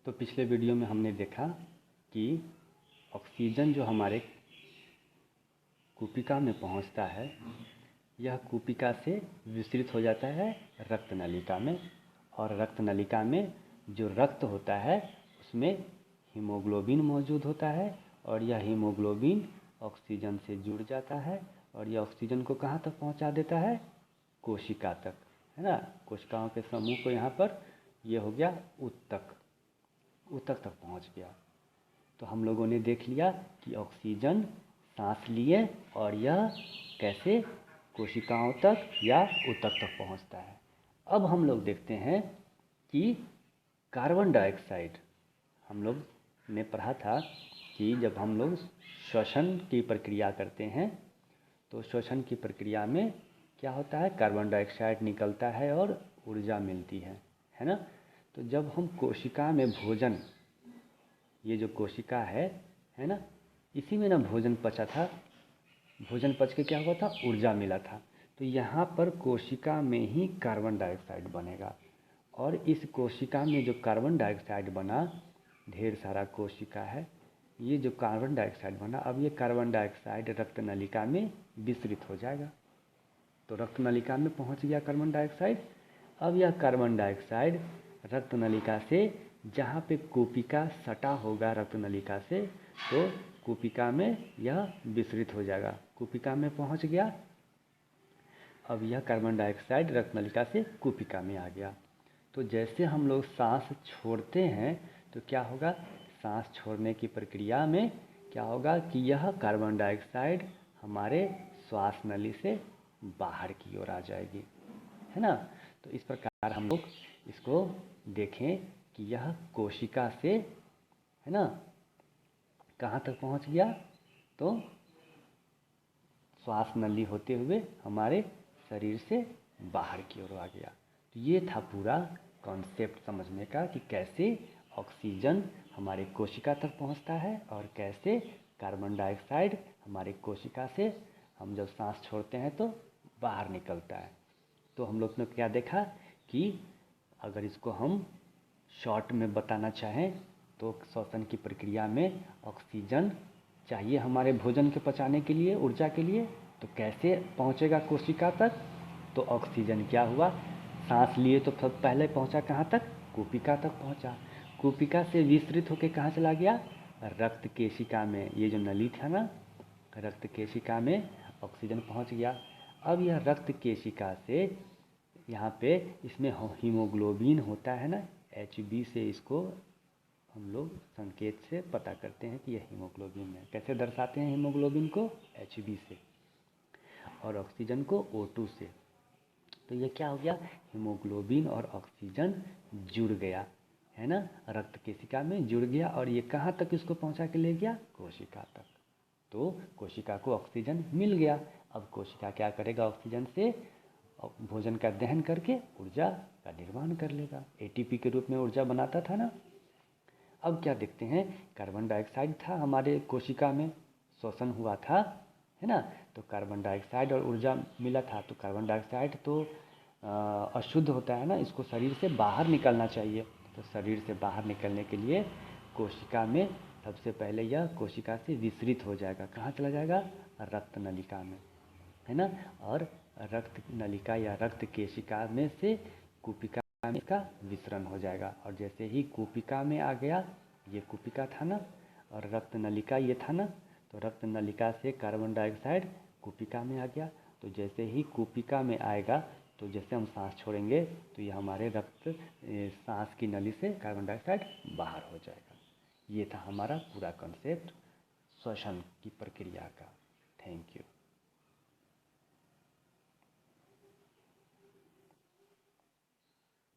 तो पिछले वीडियो में हमने देखा कि ऑक्सीजन जो हमारे कूपिका में पहुंचता है, यह कूपिका से विसरित हो जाता है रक्त नलिका में, और रक्त नलिका में जो रक्त होता है उसमें हीमोग्लोबिन मौजूद होता है, और यह हीमोग्लोबिन ऑक्सीजन से जुड़ जाता है और यह ऑक्सीजन को कहाँ तक पहुंचा देता है? कोशिका तक, है ना। कोशिकाओं के समूह को यहाँ पर ये हो गया ऊतक तक पहुँच गया। तो हम लोगों ने देख लिया कि ऑक्सीजन सांस लिए और यह कैसे कोशिकाओं तक या ऊतक तक पहुँचता है। अब हम लोग देखते हैं कि कार्बन डाइऑक्साइड, हम लोग ने पढ़ा था कि जब हम लोग श्वसन की प्रक्रिया करते हैं तो श्वसन की प्रक्रिया में क्या होता है? कार्बन डाइऑक्साइड निकलता है और ऊर्जा मिलती है ना। तो जब हम कोशिका में भोजन, ये जो कोशिका है ना, इसी में ना भोजन पचा था, भोजन पच के क्या हुआ था? ऊर्जा मिला था। तो यहाँ पर कोशिका में ही कार्बन डाइऑक्साइड बनेगा, और इस कोशिका में जो कार्बन डाइऑक्साइड बना, ढेर सारा कोशिका है, ये जो कार्बन डाइऑक्साइड बना, अब ये कार्बन डाइऑक्साइड रक्त नलिका में विसरित हो जाएगा। तो रक्त नलिका में पहुंच गया कार्बन डाइऑक्साइड। अब यह कार्बन डाइऑक्साइड रक्त नलिका से, जहाँ पे कूपिका सटा होगा रक्त नलिका से, तो कूपिका में यह विसरित हो जाएगा। कूपिका में पहुंच गया। अब यह कार्बन डाइऑक्साइड रक्त नलिका से कूपिका में आ गया। तो जैसे हम लोग सांस छोड़ते हैं तो क्या होगा? सांस छोड़ने की प्रक्रिया में क्या होगा कि यह कार्बन डाइऑक्साइड हमारे श्वास नली से बाहर की ओर आ जाएगी, है ना। तो इस प्रकार हम लोग इसको देखें कि यह कोशिका से, है ना, कहाँ तक पहुँच गया? तो श्वास नली होते हुए हमारे शरीर से बाहर की ओर आ गया। तो ये था पूरा कॉन्सेप्ट समझने का कि कैसे ऑक्सीजन हमारे कोशिका तक पहुंचता है और कैसे कार्बन डाइऑक्साइड हमारे कोशिका से, हम जब सांस छोड़ते हैं तो बाहर निकलता है। तो हम लोग ने क्या देखा कि अगर इसको हम शॉर्ट में बताना चाहें तो श्वसन की प्रक्रिया में ऑक्सीजन चाहिए हमारे भोजन के पचाने के लिए, ऊर्जा के लिए। तो कैसे पहुंचेगा कोशिका तक? तो ऑक्सीजन क्या हुआ? सांस लिए तो पहले पहुंचा कहाँ तक? कूपिका तक पहुंचा। कूपिका से विसरित होकर कहाँ चला गया? रक्त केशिका में। ये जो नली था ना, रक्त केशिका में ऑक्सीजन पहुंच गया। अब यह रक्त केशिका से यहाँ पे इसमें हीमोग्लोबिन होता है ना, Hb से इसको हम लोग संकेत से पता करते हैं कि यह हीमोग्लोबिन है। कैसे दर्शाते हैं हीमोग्लोबिन को? Hb से, और ऑक्सीजन को O2 से। तो ये क्या हो गया? हीमोग्लोबिन और ऑक्सीजन जुड़ गया, है ना, रक्त केशिका में जुड़ गया, और ये कहाँ तक इसको पहुँचा के ले गया? कोशिका तक। तो कोशिका को ऑक्सीजन मिल गया। अब कोशिका क्या करेगा? ऑक्सीजन से भोजन का दहन करके ऊर्जा का निर्माण कर लेगा। ATP के रूप में ऊर्जा बनाता था ना। अब क्या देखते हैं? कार्बन डाइऑक्साइड था हमारे कोशिका में, श्वसन हुआ था, है ना। तो कार्बन डाइऑक्साइड और ऊर्जा मिला था। तो कार्बन डाइऑक्साइड तो अशुद्ध होता है ना, इसको शरीर से बाहर निकलना चाहिए। तो शरीर से बाहर निकलने के लिए कोशिका में सबसे पहले यह कोशिका से विसरित हो जाएगा। कहाँ चला जाएगा? रक्त नलिका में, है ना। और रक्त नलिका या रक्त केशिका में से कूपिका में का विसरण हो जाएगा। और जैसे ही कूपिका में आ गया, ये कूपिका था ना, और रक्त नलिका ये था ना, तो रक्त नलिका से कार्बन डाइऑक्साइड कूपिका में आ गया। तो जैसे ही कूपिका में आएगा, तो जैसे हम सांस छोड़ेंगे तो ये हमारे रक्त सांस की नली से कार्बन डाइऑक्साइड बाहर हो जाएगा। ये था हमारा पूरा कॉन्सेप्ट श्वसन की प्रक्रिया का। Thank you.